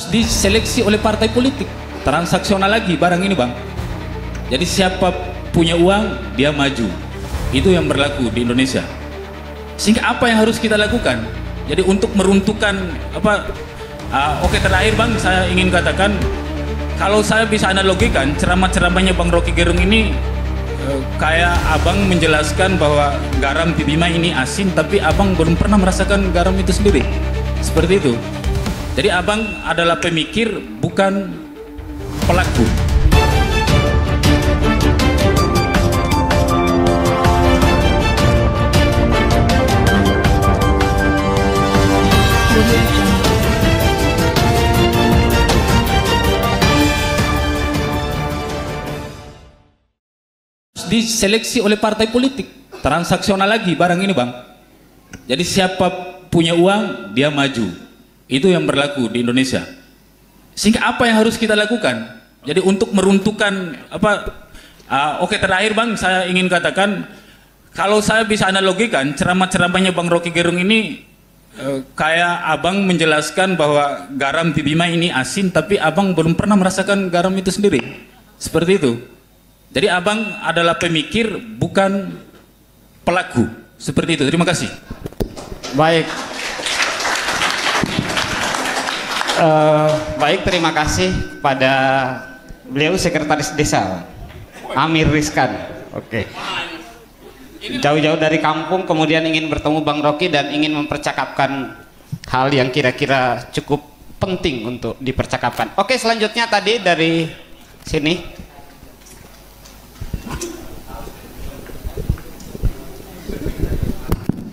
diseleksi oleh partai politik, transaksional lagi barang ini bang. Jadi siapa punya uang dia maju, itu yang berlaku di Indonesia. Sehingga apa yang harus kita lakukan? Jadi untuk meruntuhkan apa? Oke, terakhir bang, saya ingin katakan, kalau saya bisa analogikan ceramah-ceramahnya Bang Rocky Gerung ini kayak abang menjelaskan bahwa garam di Bima ini asin, tapi abang belum pernah merasakan garam itu sendiri. Seperti itu. Jadi abang adalah pemikir, bukan pelaku. Diseleksi oleh partai politik, transaksional lagi barang ini bang. Jadi siapa punya uang dia maju, itu yang berlaku di Indonesia. Sehingga apa yang harus kita lakukan? Jadi untuk meruntuhkan apa? Oke, terakhir bang, saya ingin katakan, kalau saya bisa analogikan ceramah-ceramahnya Bang Rocky Gerung ini kayak abang menjelaskan bahwa garam di Bima ini asin, tapi abang belum pernah merasakan garam itu sendiri. Seperti itu. Jadi abang adalah pemikir, bukan pelaku. Seperti itu. Terima kasih. Baik. Baik, terima kasih pada beliau Sekretaris Desa Amir Rizkan. Oke. Jauh-jauh dari kampung kemudian ingin bertemu Bang Rocky dan ingin mempercakapkan hal yang kira-kira cukup penting untuk dipercakapkan. Oke, selanjutnya tadi dari sini.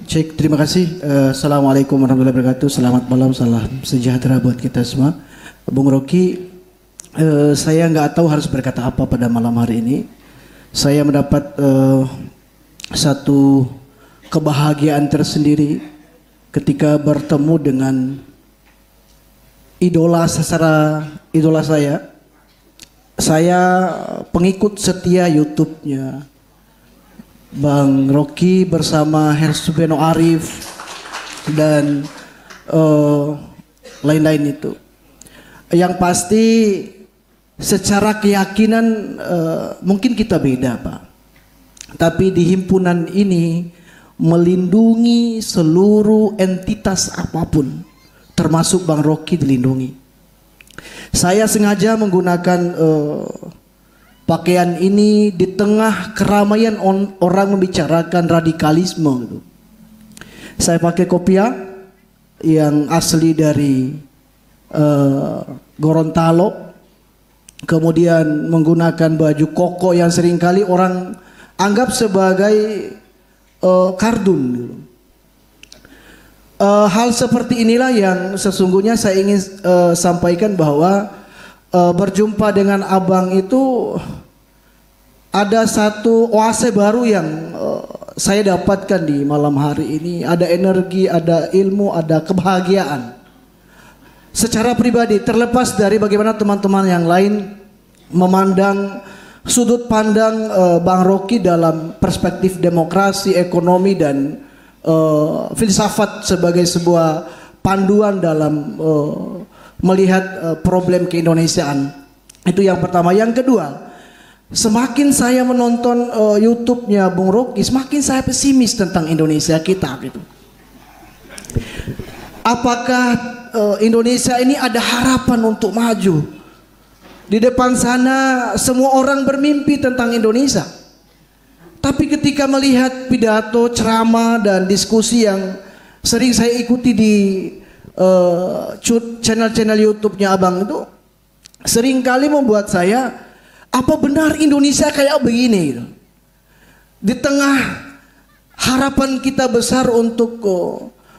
Cek, terima kasih. Assalamualaikum warahmatullahi wabarakatuh. Selamat malam, salam sejahtera buat kita semua. Bung Rocky, saya nggak tahu harus berkata apa pada malam hari ini. Saya mendapat satu kebahagiaan tersendiri ketika bertemu dengan idola saya. Saya pengikut setia YouTube-nya Bang Rocky bersama Hersubeno Arif dan lain-lain itu. Yang pasti secara keyakinan mungkin kita beda Pak. Tapi di himpunan ini melindungi seluruh entitas apapun, termasuk Bang Rocky dilindungi. Saya sengaja menggunakan pakaian ini di tengah keramaian orang membicarakan radikalisme gitu. Saya pakai kopiah yang asli dari Gorontalo, kemudian menggunakan baju koko yang seringkali orang anggap sebagai kardun gitu. Hal seperti inilah yang sesungguhnya saya ingin sampaikan, bahwa berjumpa dengan abang itu ada satu oase baru yang saya dapatkan di malam hari ini. Ada energi, ada ilmu, ada kebahagiaan. Secara pribadi, terlepas dari bagaimana teman-teman yang lain memandang sudut pandang Bang Rocky dalam perspektif demokrasi, ekonomi, dan filsafat sebagai sebuah panduan dalam melihat problem keindonesiaan. Itu yang pertama. Yang kedua, semakin saya menonton YouTube-nya Bung Rocky, semakin saya pesimis tentang Indonesia kita gitu. Apakah Indonesia ini ada harapan untuk maju? Di depan sana semua orang bermimpi tentang Indonesia. Tapi ketika melihat pidato, ceramah, dan diskusi yang sering saya ikuti di channel-channel YouTube-nya abang itu, seringkali membuat saya, apa benar Indonesia kayak begini gitu? Di tengah harapan kita besar untuk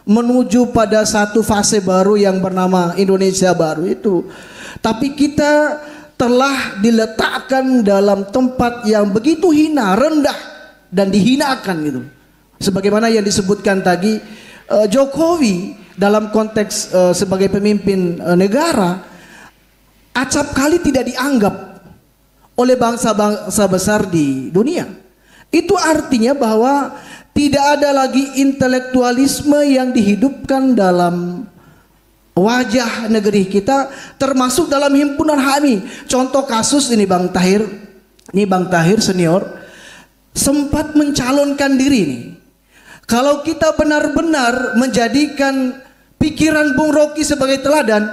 menuju pada satu fase baru yang bernama Indonesia baru itu, tapi kita telah diletakkan dalam tempat yang begitu hina, rendah, dan dihinakan gitu. Sebagaimana yang disebutkan tadi, Jokowi dalam konteks sebagai pemimpin negara acap kali tidak dianggap oleh bangsa-bangsa besar di dunia. Itu artinya bahwa tidak ada lagi intelektualisme yang dihidupkan dalam wajah negeri kita, termasuk dalam himpunan HMI. Contoh kasus ini Bang Tahir, senior sempat mencalonkan diri nih. Kalau kita benar-benar menjadikan pikiran Bung Rocky sebagai teladan,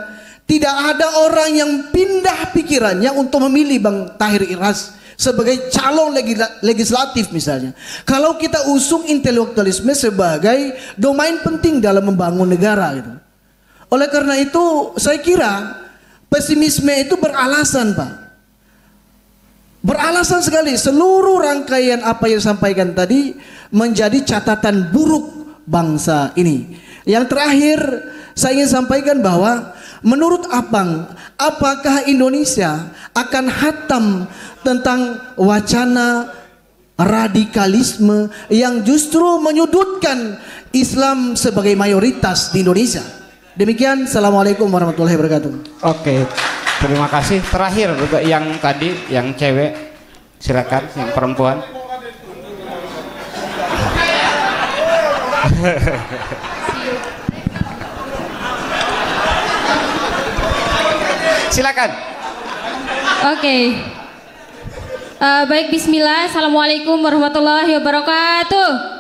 tidak ada orang yang pindah pikirannya untuk memilih Bang Tahir Iras sebagai calon legislatif misalnya. Kalau kita usung intelektualisme sebagai domain penting dalam membangun negara gitu. Oleh karena itu saya kira pesimisme itu beralasan Pak. Beralasan sekali. Seluruh rangkaian apa yang disampaikan tadi menjadi catatan buruk bangsa ini. Yang terakhir saya ingin sampaikan bahwa menurut Abang, apakah Indonesia akan hatam tentang wacana radikalisme yang justru menyudutkan Islam sebagai mayoritas di Indonesia? Demikian, Assalamualaikum warahmatullahi wabarakatuh. Oke, terima kasih. Terakhir untuk yang tadi, yang cewek, silakan, yang perempuan. Silakan. Oke. Baik, bismillah. Assalamualaikum warahmatullahi wabarakatuh.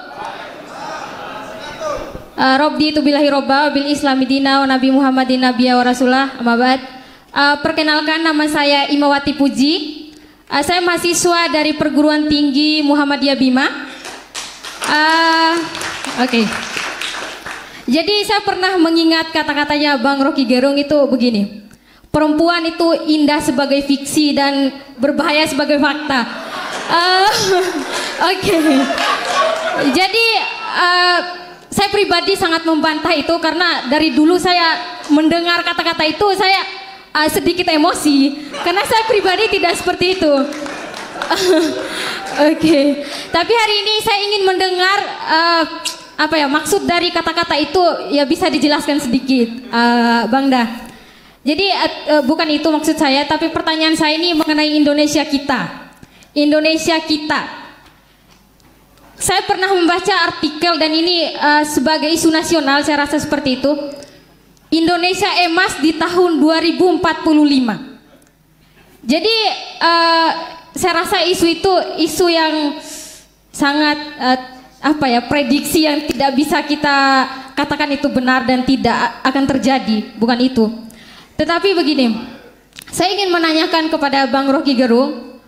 Robdi itu billahi robba bil islami dina wa nabi Muhammadin nabiyya wa rasulah amma ba'd. Perkenalkan, nama saya Imawati Puji. Saya mahasiswa dari Perguruan Tinggi Muhammadiyah Bima. Oke. Jadi saya pernah mengingat kata-katanya Bang Rocky Gerung itu begini. Perempuan itu indah sebagai fiksi dan berbahaya sebagai fakta. Oke. Jadi saya pribadi sangat membantah itu karena dari dulu saya mendengar kata-kata itu saya sedikit emosi karena saya pribadi tidak seperti itu. Oke. Tapi hari ini saya ingin mendengar maksud dari kata-kata itu ya bisa dijelaskan sedikit, Bang Dah. Jadi bukan itu maksud saya, tapi pertanyaan saya ini mengenai Indonesia kita. Indonesia kita. Saya pernah membaca artikel dan ini sebagai isu nasional saya rasa seperti itu. Indonesia emas di tahun 2045. Jadi saya rasa isu itu isu yang sangat prediksi yang tidak bisa kita katakan itu benar dan tidak akan terjadi, bukan itu. Tetapi begini, saya ingin menanyakan kepada Bang Rocky Gerung,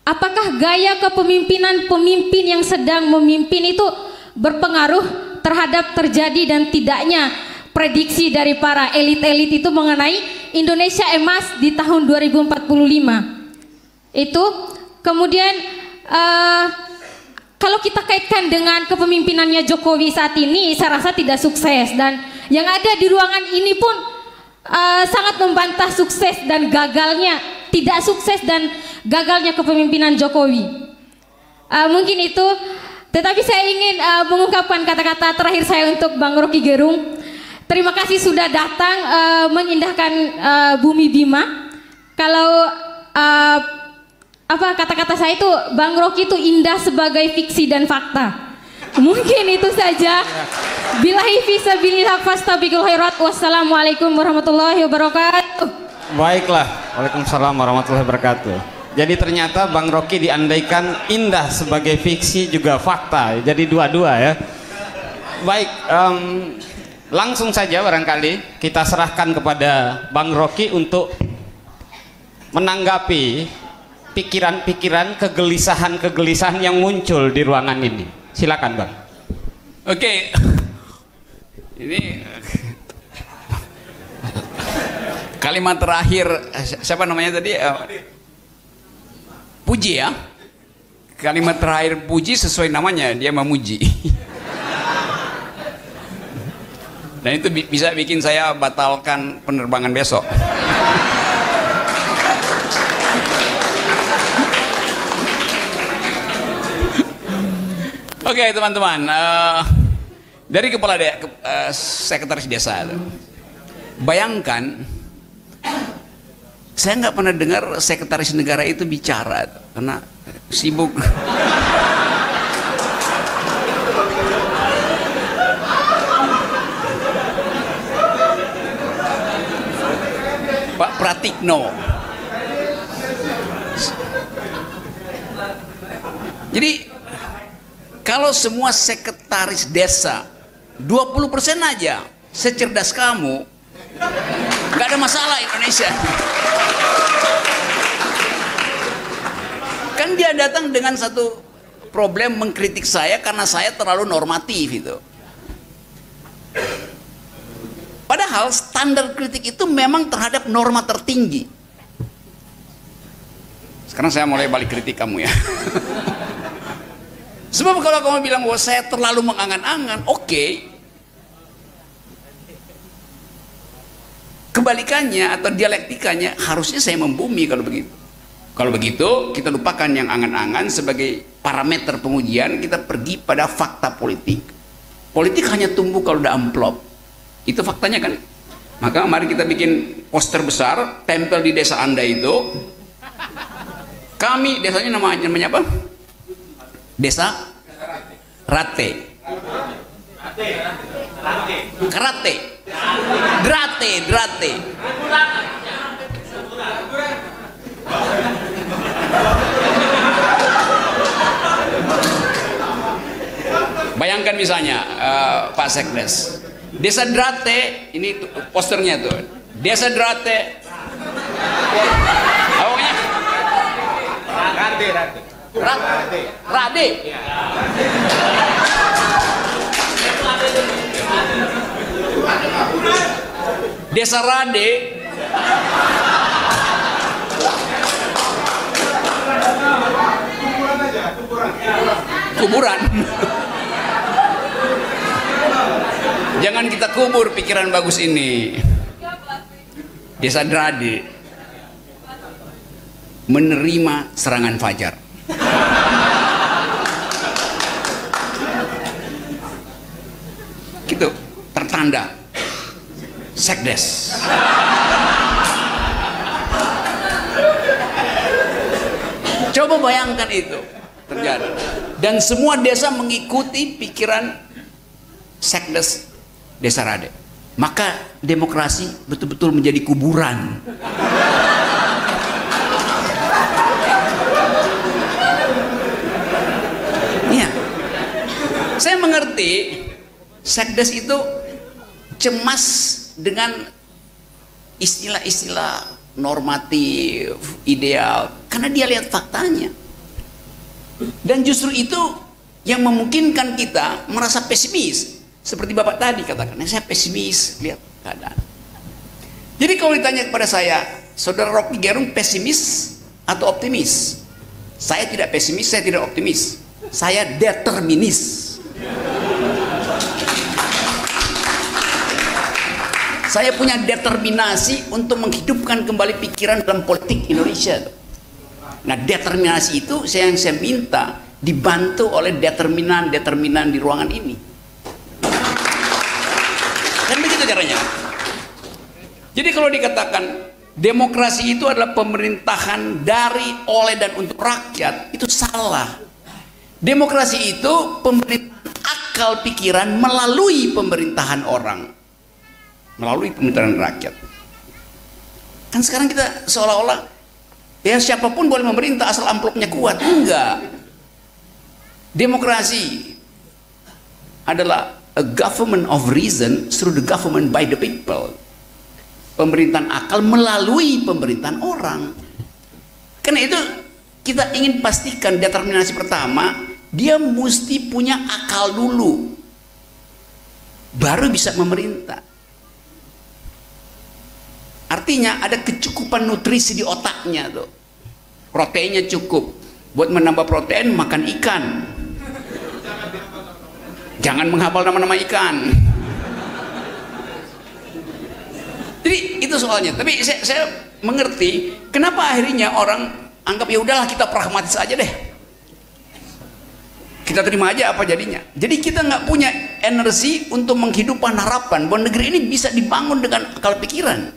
apakah gaya kepemimpinan pemimpin yang sedang memimpin itu berpengaruh terhadap terjadi dan tidaknya prediksi dari para elit-elit itu mengenai Indonesia emas di tahun 2045? Itu kemudian kalau kita kaitkan dengan kepemimpinannya Jokowi saat ini, saya rasa tidak sukses, dan yang ada di ruangan ini pun sangat membantah sukses dan gagalnya, tidak sukses dan gagalnya kepemimpinan Jokowi. Mungkin itu, tetapi saya ingin mengungkapkan kata-kata terakhir saya untuk Bang Rocky Gerung. Terima kasih sudah datang mengindahkan Bumi Bima. Kalau kata-kata saya itu, Bang Rocky itu indah sebagai fiksi dan fakta. Mungkin itu saja. Billahi fisabilillah fastabiqul khairat. Wassalamualaikum warahmatullahi wabarakatuh. Baiklah, waalaikumsalam warahmatullahi wabarakatuh. Jadi ternyata Bang Rocky diandaikan indah sebagai fiksi juga fakta. Jadi dua-dua ya. Baik, langsung saja barangkali kita serahkan kepada Bang Rocky untuk menanggapi pikiran-pikiran, kegelisahan-kegelisahan yang muncul di ruangan ini. Silakan Bang. Oke. Ini kalimat terakhir siapa namanya tadi? Puji ya. Kalimat terakhir Puji sesuai namanya, dia memuji. Dan itu bisa bikin saya batalkan penerbangan besok. Oke teman-teman, dari kepala sekretaris desa, bayangkan, saya nggak pernah dengar sekretaris negara itu bicara karena sibuk. Pak Pratikno. Jadi kalau semua sekretaris desa 20% aja secerdas kamu, nggak ada masalah Indonesia. Kan dia datang dengan satu problem mengkritik saya karena saya terlalu normatif itu. Padahal standar kritik itu memang terhadap norma tertinggi. Sekarang saya mulai balik kritik kamu ya. Sebab kalau kamu bilang bahwa saya terlalu mengangan-angan, oke. Kebalikannya atau dialektikanya harusnya saya membumi kalau begitu. Kalau begitu kita lupakan yang angan-angan sebagai parameter pengujian, kita pergi pada fakta politik. Politik hanya tumbuh kalau udah amplop. Itu faktanya kan. Maka mari kita bikin poster besar, tempel di desa Anda itu. Kami desanya namanya apa? Desa Rate. Karate. Drate. Bayangkan misalnya Pak Sekdes, Desa Drate, ini posternya tuh, Desa Drate, apa namanya? Rade. Desa Rade. Kuburan. Jangan kita kubur pikiran bagus ini. Desa Drade menerima serangan fajar. Gitu, tertanda Sekdes. Coba bayangkan itu terjadi. Dan semua desa mengikuti pikiran Sekdes Desa Rade. Maka demokrasi betul-betul menjadi kuburan. Iya. Saya mengerti Sekdes itu cemas dengan istilah-istilah normatif, ideal, karena dia lihat faktanya. Dan justru itu yang memungkinkan kita merasa pesimis. Seperti Bapak tadi katakan, saya pesimis lihat keadaan. Jadi kalau ditanya kepada saya, Saudara Rocky Gerung pesimis atau optimis? Saya tidak pesimis, saya tidak optimis. Saya determinis. Saya punya determinasi untuk menghidupkan kembali pikiran dalam politik Indonesia. Nah, determinasi itu yang saya minta dibantu oleh determinan-determinan di ruangan ini. Kan begitu caranya. Jadi kalau dikatakan demokrasi itu adalah pemerintahan dari, oleh, dan untuk rakyat, itu salah. Demokrasi itu pemerintahan akal pikiran melalui pemerintahan orang, melalui pemerintahan rakyat. Kan sekarang kita seolah-olah ya siapapun boleh memerintah asal amplopnya kuat. Enggak. Demokrasi adalah a government of reason through the government by the people. Pemerintahan akal melalui pemerintahan orang. Karena itu kita ingin pastikan determinasi pertama, dia mesti punya akal dulu, baru bisa memerintah. Artinya ada kecukupan nutrisi di otaknya tuh. Proteinnya cukup. Buat menambah protein makan ikan. Jangan menghafal nama-nama ikan. Jadi itu soalnya. Tapi saya mengerti kenapa akhirnya orang anggap ya udahlah kita pragmatis aja deh. Kita terima aja apa jadinya. Jadi kita nggak punya energi untuk menghidupkan harapan bahwa negeri ini bisa dibangun dengan akal pikiran.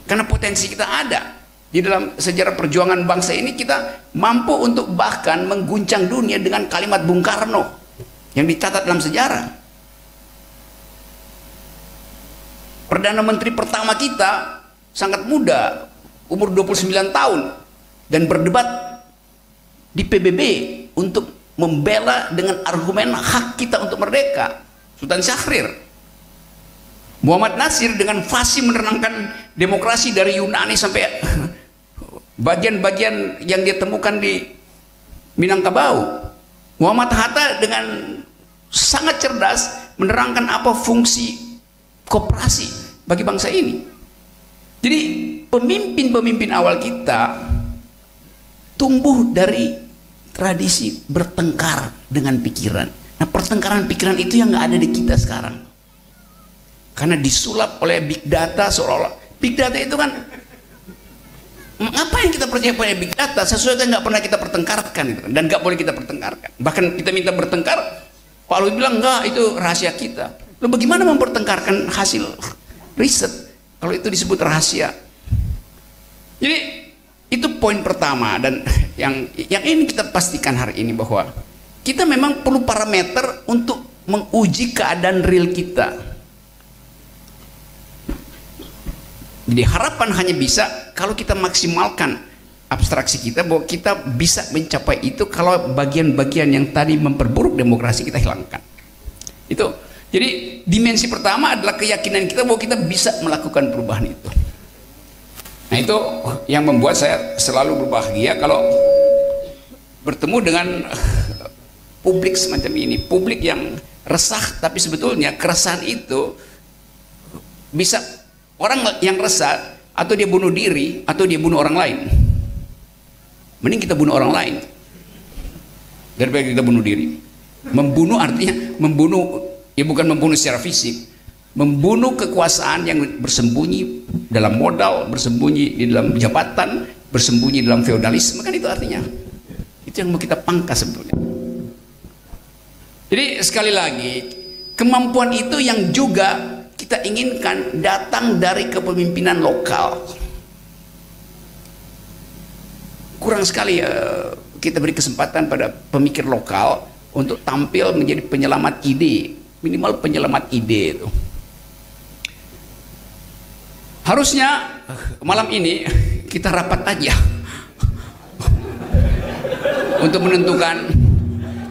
Karena potensi kita ada. Di dalam sejarah perjuangan bangsa ini kita mampu untuk bahkan mengguncang dunia dengan kalimat Bung Karno yang dicatat dalam sejarah. Perdana Menteri pertama kita sangat muda, umur 29 tahun, dan berdebat di PBB untuk membela dengan argumen hak kita untuk merdeka. Sultan Syahrir. Muhammad Nasir dengan fasih menerangkan demokrasi dari Yunani sampai bagian-bagian yang dia temukan di Minangkabau. Muhammad Hatta dengan sangat cerdas menerangkan apa fungsi koperasi bagi bangsa ini. Jadi pemimpin-pemimpin awal kita tumbuh dari tradisi bertengkar dengan pikiran. Nah, pertengkaran pikiran itu yang nggak ada di kita sekarang. Karena disulap oleh big data, seolah-olah big data itu kan, ngapain kita percaya pada big data sesuatu yang nggak pernah kita pertengkarkan gitu, dan nggak boleh kita pertengkarkan. Bahkan kita minta bertengkar, Pak Luhut bilang enggak, itu rahasia kita. Lalu bagaimana mempertengkarkan hasil riset kalau itu disebut rahasia? Jadi itu poin pertama, dan yang ini kita pastikan hari ini bahwa kita memang perlu parameter untuk menguji keadaan real kita. Jadi harapan hanya bisa kalau kita maksimalkan abstraksi kita bahwa kita bisa mencapai itu kalau bagian-bagian yang tadi memperburuk demokrasi kita hilangkan. Itu. Jadi dimensi pertama adalah keyakinan kita bahwa kita bisa melakukan perubahan itu. Nah, itu yang membuat saya selalu berbahagia kalau bertemu dengan publik semacam ini, publik yang resah, tapi sebetulnya keresahan itu bisa orang yang resah atau dia bunuh diri atau dia bunuh orang lain. Mending kita bunuh orang lain daripada kita bunuh diri. Membunuh artinya membunuh, ya bukan membunuh secara fisik, membunuh kekuasaan yang bersembunyi dalam modal, bersembunyi di dalam jabatan, bersembunyi dalam feodalisme, kan itu artinya. Itu yang mau kita pangkas sebetulnya. Jadi sekali lagi, kemampuan itu yang juga kita inginkan datang dari kepemimpinan lokal. Kurang sekali kita beri kesempatan pada pemikir lokal untuk tampil menjadi penyelamat ide, minimal penyelamat ide itu. Harusnya malam ini kita rapat aja untuk menentukan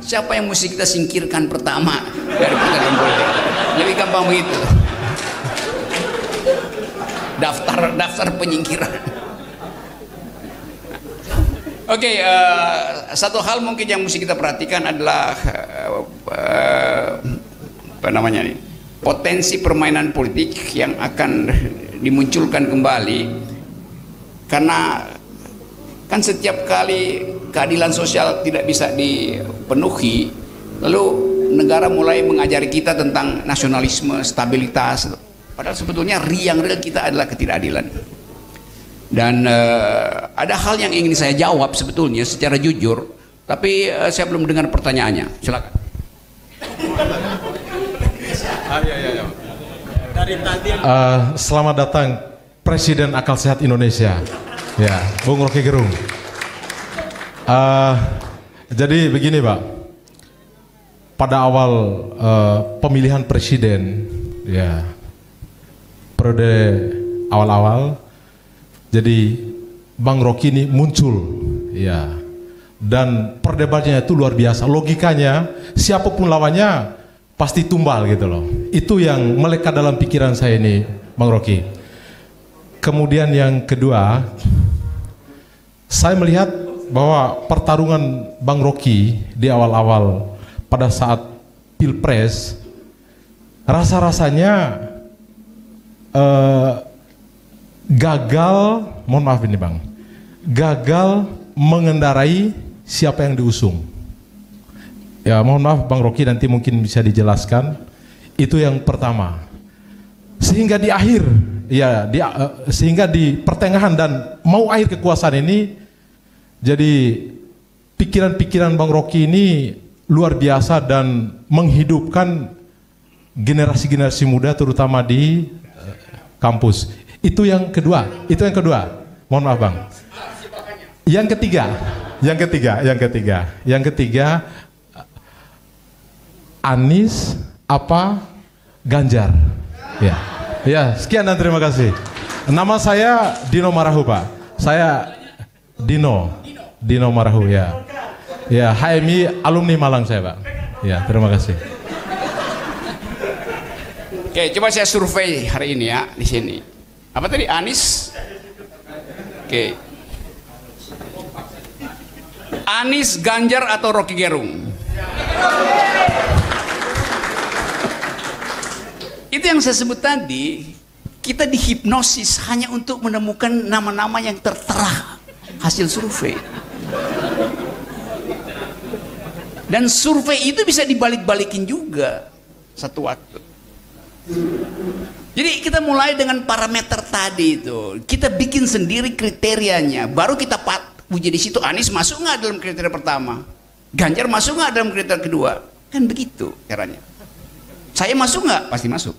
siapa yang mesti kita singkirkan pertama dari pertarungan politik. Jadi gampang begitu. Daftar penyingkiran. Oke, satu hal mungkin yang mesti kita perhatikan adalah apa namanya nih, potensi permainan politik yang akan dimunculkan kembali, karena kan setiap kali keadilan sosial tidak bisa dipenuhi, lalu negara mulai mengajari kita tentang nasionalisme, stabilitas. Padahal sebetulnya yang real kita adalah ketidakadilan. Dan ada hal yang ingin saya jawab sebetulnya secara jujur, tapi saya belum dengar pertanyaannya. Silakan. Selamat datang Presiden Akal Sehat Indonesia, ya, Bung Rocky Gerung. Jadi begini, Pak. Pada awal pemilihan presiden, ya, periode awal-awal, jadi Bang Rocky ini muncul, ya, dan perdebatannya itu luar biasa. Logikanya siapapun lawannya pasti tumbal gitu loh. Itu yang melekat dalam pikiran saya ini, Bang Rocky. Kemudian yang kedua, saya melihat bahwa pertarungan Bang Rocky di awal-awal pada saat Pilpres, rasa-rasanya gagal, mohon maaf ini Bang, gagal mengendarai siapa yang diusung. Ya mohon maaf Bang Rocky, nanti mungkin bisa dijelaskan. Itu yang pertama. Sehingga di akhir, ya, sehingga di pertengahan dan mau akhir kekuasaan ini, jadi pikiran-pikiran Bang Rocky ini luar biasa dan menghidupkan generasi-generasi muda terutama di kampus. Itu yang kedua, mohon maaf Bang. Yang ketiga, Anies apa Ganjar? Ya, sekian dan terima kasih. Nama saya Dino Marahu, Pak. Saya Dino Marahu, ya. Ya, HMI alumni Malang saya, Pak. Ya, terima kasih. Oke, coba saya survei hari ini ya di sini. Apa tadi, Anies? Oke. Anies, Ganjar atau Rocky Gerung? Itu yang saya sebut tadi. Kita dihipnosis hanya untuk menemukan nama-nama yang tertera hasil survei. Dan survei itu bisa dibalik-balikin juga satu waktu. Jadi kita mulai dengan parameter tadi itu. Kita bikin sendiri kriterianya. Baru kita uji di situ. Anies masuk nggak dalam kriteria pertama? Ganjar masuk nggak dalam kriteria kedua? Kan begitu caranya. Saya masuk nggak? Pasti masuk.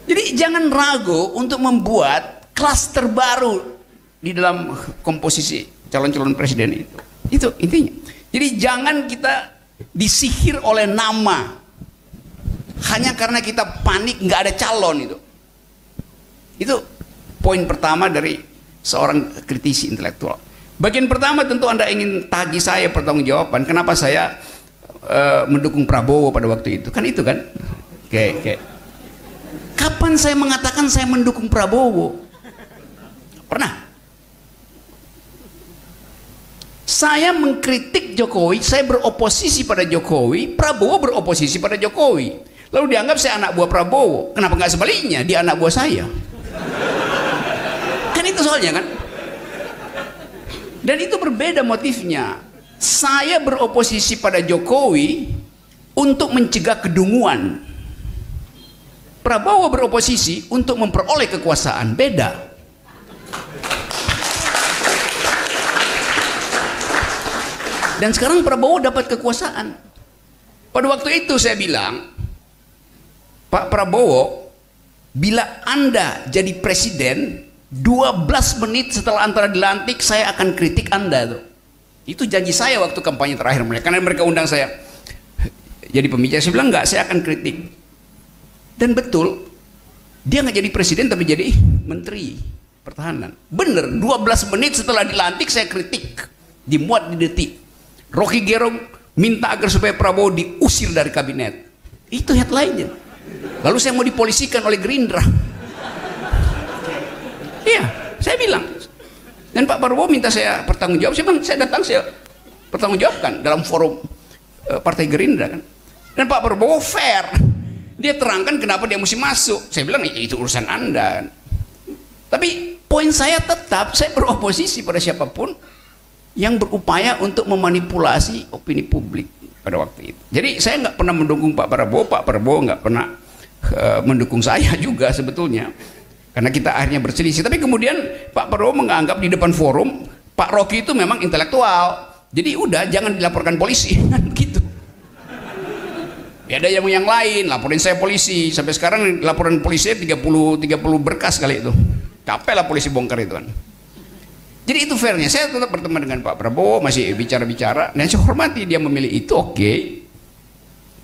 Jadi jangan ragu untuk membuat klaster baru di dalam komposisi calon-calon presiden itu. Itu intinya. Jadi jangan kita disihir oleh nama hanya karena kita panik nggak ada calon itu. Itu poin pertama dari seorang kritisi intelektual. Bagian pertama tentu Anda ingin tagih saya pertanggungjawaban kenapa saya mendukung Prabowo pada waktu itu. Kan itu kan? Oke. Kapan saya mengatakan saya mendukung Prabowo? Pernah? Saya mengkritik Jokowi, saya beroposisi pada Jokowi, Prabowo beroposisi pada Jokowi. Lalu dianggap saya anak buah Prabowo. Kenapa nggak sebaliknya? Dia anak buah saya. Kan itu soalnya kan? Dan itu berbeda motifnya. Saya beroposisi pada Jokowi untuk mencegah kedunguan. Prabowo beroposisi untuk memperoleh kekuasaan. Beda. Dan sekarang Prabowo dapat kekuasaan. Pada waktu itu saya bilang, Pak Prabowo, bila Anda jadi presiden, 12 menit setelah Anda dilantik, saya akan kritik Anda. Itu janji saya waktu kampanye terakhir mereka. Karena mereka undang saya jadi pembicara, saya bilang enggak, saya akan kritik. Dan betul, dia nggak jadi presiden tapi jadi menteri pertahanan. Bener, 12 menit setelah dilantik saya kritik, dimuat di Detik. Rocky Gerung minta agar supaya Prabowo diusir dari kabinet. Itu headline-nya. Lalu saya mau dipolisikan oleh Gerindra. Iya, saya bilang. Dan Pak Prabowo minta saya bertanggung jawab. Saya bilang, saya datang, saya bertanggung jawabkan dalam forum Partai Gerindra kan. Dan Pak Prabowo fair. Dia terangkan kenapa dia mesti masuk. Saya bilang itu urusan Anda. Tapi poin saya tetap, saya beroposisi pada siapapun yang berupaya untuk memanipulasi opini publik pada waktu itu. Jadi saya nggak pernah mendukung Pak Prabowo nggak pernah mendukung saya juga sebetulnya. Karena kita akhirnya berselisih. Tapi kemudian Pak Prabowo menganggap di depan forum, Pak Rocky itu memang intelektual. Jadi udah jangan dilaporkan polisi. Gitu. Ya ada yang lain, laporin saya polisi. Sampai sekarang laporan polisi 30 berkas kali itu. Capek lah polisi bongkar itu kan. Jadi itu fairnya. Saya tetap berteman dengan Pak Prabowo, masih bicara-bicara. Dan saya hormati dia memilih itu, oke.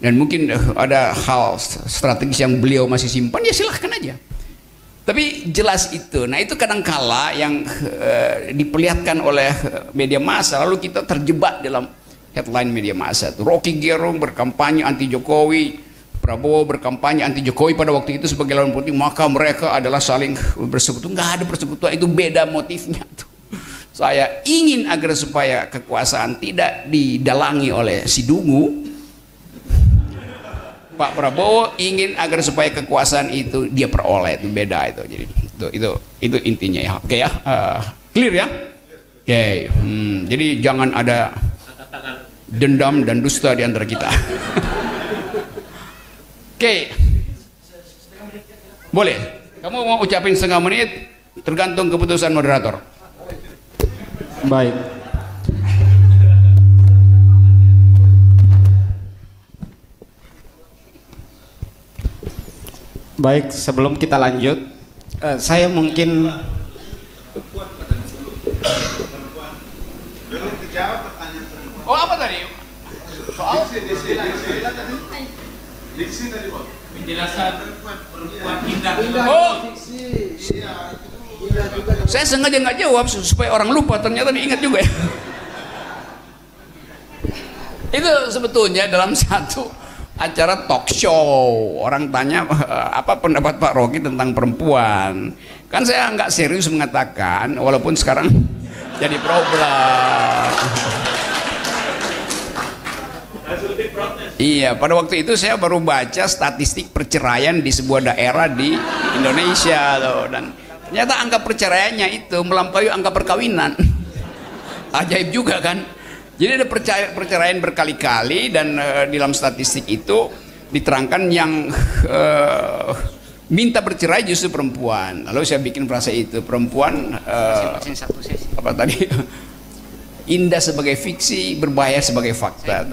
Dan mungkin ada hal strategis yang beliau masih simpan, ya silahkan aja. Tapi jelas itu. Nah itu kadangkala yang diperlihatkan oleh media massa, lalu kita terjebak dalam headline media massa itu. Rocky Gerung berkampanye anti Jokowi, Prabowo berkampanye anti Jokowi pada waktu itu sebagai lawan politik, maka mereka adalah saling bersekutu. Nggak ada persekutuan, itu beda motifnya tuh. Saya ingin agar supaya kekuasaan tidak didalangi oleh si dungu. Pak Prabowo ingin agar supaya kekuasaan itu dia peroleh, itu beda itu. Jadi itu intinya ya. Oke ya, clear ya. Oke, jadi jangan ada dendam dan dusta di antara kita. Oke, boleh. Kamu mau ucapin setengah menit, tergantung keputusan moderator. Baik. Baik, sebelum kita lanjut, saya mungkin Oh apa tadi? Soal diksi tadi Pak. penjelasan perempuan indah. Oh, saya sengaja nggak jawab supaya orang lupa, ternyata diingat juga ya. Itu sebetulnya dalam satu acara talk show, orang tanya apa pendapat Pak Rocky tentang perempuan. Kan saya nggak serius mengatakan, walaupun sekarang jadi problem. Iya, pada waktu itu saya baru baca statistik perceraian di sebuah daerah di Indonesia loh, dan ternyata angka perceraiannya itu melampaui angka perkawinan. Ajaib juga kan. Jadi ada perceraian berkali-kali, dan di dalam statistik itu diterangkan yang minta bercerai justru perempuan. Lalu saya bikin frasa itu, perempuan apa tadi? Indah sebagai fiksi, berbahaya sebagai fakta.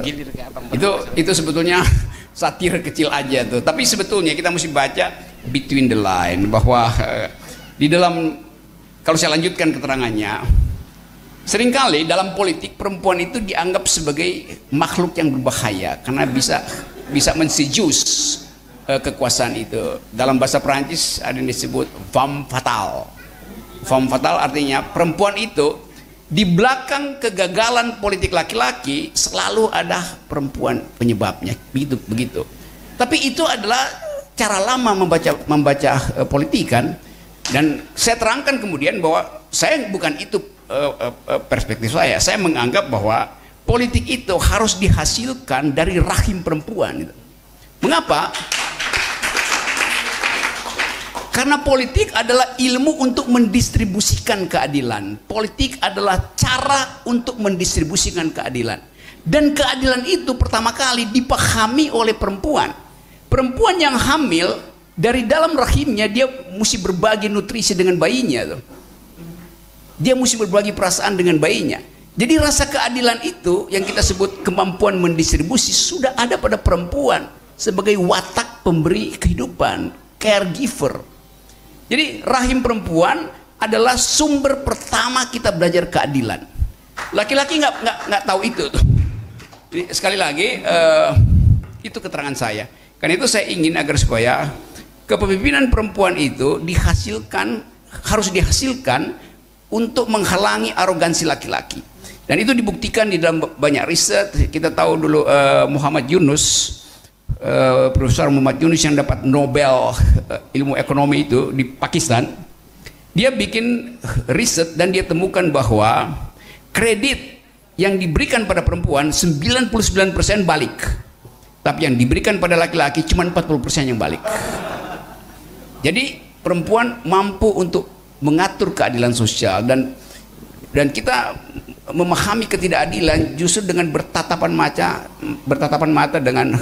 Itu sebetulnya satir kecil aja tuh. Tapi sebetulnya kita mesti baca between the line, bahwa di dalam, kalau saya lanjutkan keterangannya, seringkali dalam politik perempuan itu dianggap sebagai makhluk yang berbahaya karena bisa menseduce kekuasaan itu. Dalam bahasa Perancis ada yang disebut femme fatale. Femme fatale artinya perempuan itu di belakang kegagalan politik laki-laki selalu ada perempuan penyebabnya, begitu. Tapi itu adalah cara lama membaca politik kan. Dan saya terangkan kemudian bahwa saya bukan itu perspektif saya. Saya menganggap bahwa politik itu harus dihasilkan dari rahim perempuan. Mengapa? Karena politik adalah ilmu untuk mendistribusikan keadilan. Politik adalah cara untuk mendistribusikan keadilan. Dan keadilan itu pertama kali dipahami oleh perempuan. Perempuan yang hamil, dari dalam rahimnya dia mesti berbagi nutrisi dengan bayinya. Dia mesti berbagi perasaan dengan bayinya. Jadi rasa keadilan itu yang kita sebut kemampuan mendistribusi sudah ada pada perempuan sebagai watak pemberi kehidupan, caregiver. Jadi rahim perempuan adalah sumber pertama kita belajar keadilan. Laki-laki nggak tahu itu tuh. Jadi sekali lagi itu keterangan saya. Karena itu saya ingin agar supaya kepemimpinan perempuan itu harus dihasilkan untuk menghalangi arogansi laki-laki. Dan itu dibuktikan di dalam banyak riset. Kita tahu dulu Muhammad Yunus, Profesor Muhammad Yunus yang dapat Nobel ilmu ekonomi itu di Pakistan. Dia bikin riset dan dia temukan bahwa kredit yang diberikan pada perempuan 99% balik, tapi yang diberikan pada laki-laki cuma 40% yang balik. Jadi perempuan mampu untuk mengatur keadilan sosial, dan kita memahami ketidakadilan justru dengan bertatapan mata dengan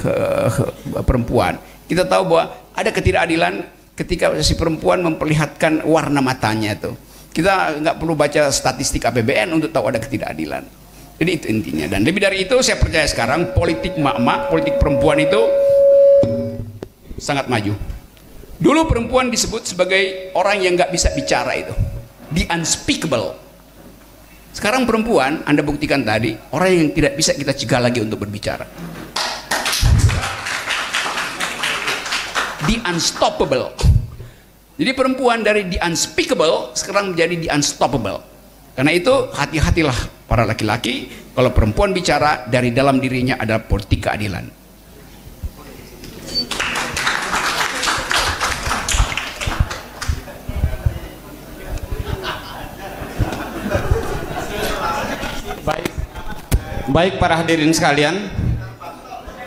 perempuan. Kita tahu bahwa ada ketidakadilan ketika si perempuan memperlihatkan warna matanya itu. Kita nggak perlu baca statistik APBN untuk tahu ada ketidakadilan. Jadi itu intinya. Dan lebih dari itu saya percaya sekarang politik mak-mak, politik perempuan itu sangat maju. Dulu perempuan disebut sebagai orang yang nggak bisa bicara, itu the unspeakable. Sekarang perempuan, Anda buktikan tadi, orang yang tidak bisa kita cegah lagi untuk berbicara. The unstoppable. Jadi perempuan dari the unspeakable sekarang menjadi the unstoppable. Karena itu hati-hatilah para laki-laki, kalau perempuan bicara, dari dalam dirinya adalah politik keadilan. Baik para hadirin sekalian,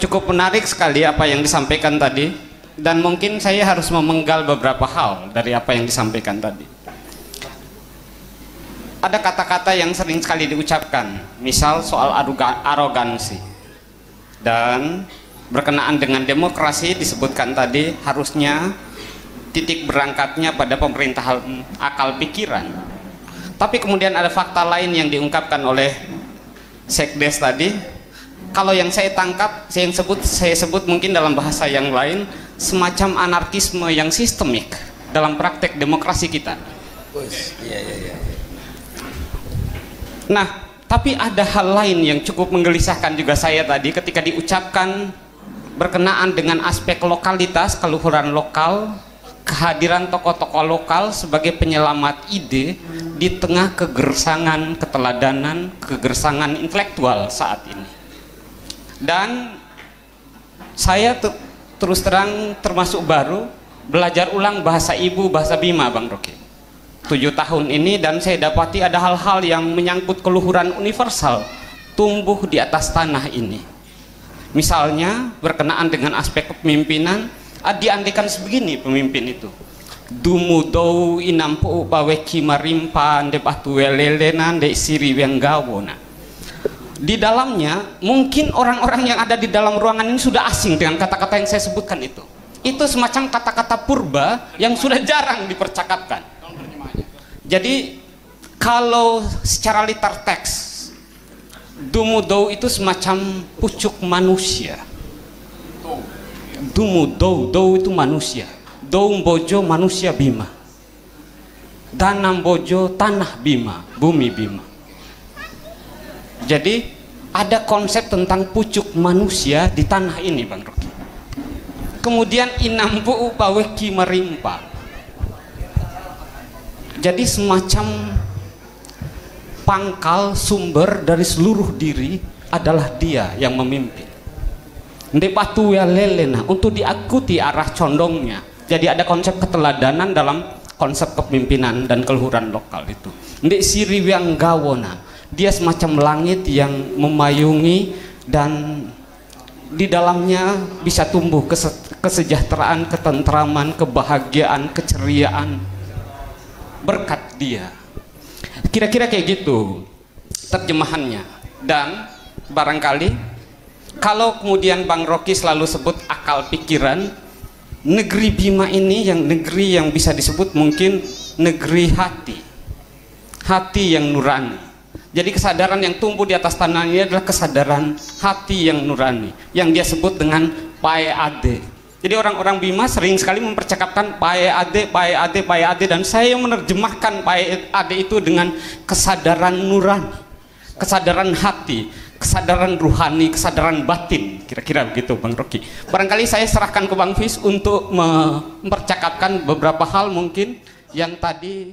cukup menarik sekali apa yang disampaikan tadi, dan mungkin saya harus memenggal beberapa hal dari apa yang disampaikan tadi. Ada kata-kata yang sering sekali diucapkan, misal soal arogansi, dan berkenaan dengan demokrasi disebutkan tadi harusnya titik berangkatnya pada pemerintahan akal pikiran. Tapi kemudian ada fakta lain yang diungkapkan oleh Sekdes tadi. Kalau yang saya tangkap, saya sebut mungkin dalam bahasa yang lain semacam anarkisme yang sistemik dalam praktek demokrasi kita. Nah, tapi ada hal lain yang cukup menggelisahkan juga saya tadi ketika diucapkan berkenaan dengan aspek lokalitas, keluhuran lokal, kehadiran tokoh-tokoh lokal sebagai penyelamat ide di tengah kegersangan keteladanan, kegersangan intelektual saat ini. Dan saya terus terang termasuk baru belajar ulang bahasa ibu, bahasa Bima, Bang Rocky. 7 tahun ini, dan saya dapati ada hal-hal yang menyangkut keluhuran universal tumbuh di atas tanah ini. Misalnya berkenaan dengan aspek kepemimpinan, diandikan sebegini pemimpin itu. Dumudou inampu baweki marimpa nde batu welelena nde siri wenggawona. Di dalamnya mungkin orang-orang yang ada di dalam ruangan ini sudah asing dengan kata-kata yang saya sebutkan itu. Itu semacam kata-kata purba yang sudah jarang dipercakapkan. Jadi kalau secara liter teks, Dumudou itu semacam pucuk manusia. Dumudou, dou itu manusia. Dou bojo manusia Bima. Danam bojo tanah Bima, bumi Bima. Jadi ada konsep tentang pucuk manusia di tanah ini, Bang Rocky. Kemudian inambu baweki merimpa. Jadi semacam pangkal sumber dari seluruh diri adalah dia yang memimpin. Ndepatu ya lelena, untuk diikuti arah condongnya. Jadi ada konsep keteladanan dalam konsep kepemimpinan dan keluhuran lokal itu. Ndek siri yang gawona, dia semacam langit yang memayungi dan di dalamnya bisa tumbuh kesejahteraan, ketentraman, kebahagiaan, keceriaan berkat dia. Kira-kira kayak gitu terjemahannya. Dan barangkali kalau kemudian Bang Rocky selalu sebut akal pikiran, negeri Bima ini yang negeri yang bisa disebut mungkin negeri hati, hati yang nurani. Jadi kesadaran yang tumbuh di atas tanah ini adalah kesadaran hati yang nurani, yang dia sebut dengan Pae Ade. Jadi orang-orang Bima sering sekali mempercakapkan Pae Ade, Pae Ade, Pae Ade, dan saya menerjemahkan Pae Ade itu dengan kesadaran nurani, kesadaran hati, kesadaran ruhani, kesadaran batin, kira-kira begitu, Bang Rocky. Barangkali saya serahkan ke Bang Fis untuk mempercakapkan beberapa hal mungkin yang tadi